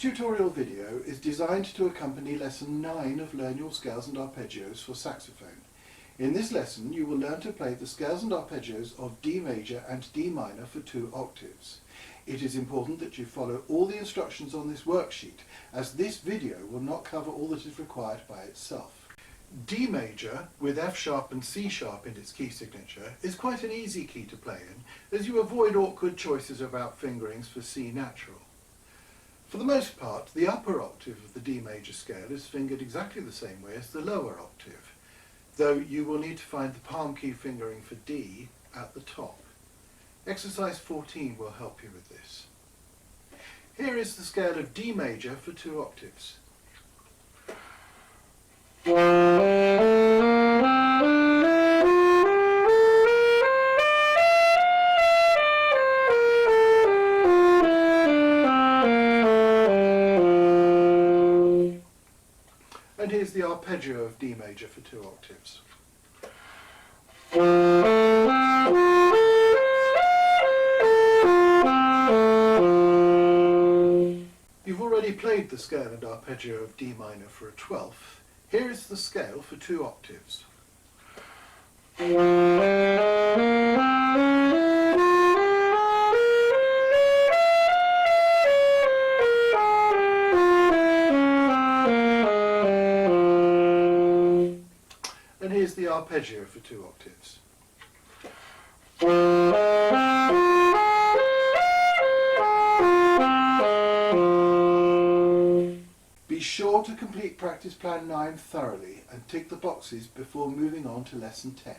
tutorial video is designed to accompany lesson 9 of Learn Your Scales and Arpeggios for saxophone. In this lesson you will learn to play the scales and arpeggios of D major and D minor for 2 octaves. It is important that you follow all the instructions on this worksheet, as this video will not cover all that is required by itself. D major, with F sharp and C sharp in its key signature, is quite an easy key to play in, as you avoid awkward choices about fingerings for C natural. For the most part, the upper octave of the D major scale is fingered exactly the same way as the lower octave, though you will need to find the palm key fingering for D at the top. Exercise 14 will help you with this. Here is the scale of D major for 2 octaves. And here's the arpeggio of D major for 2 octaves. You've already played the scale and arpeggio of D minor for a 12th. Here is the scale for 2 octaves. And here's the arpeggio for 2 octaves. Be sure to complete practice plan 9 thoroughly and tick the boxes before moving on to lesson 10.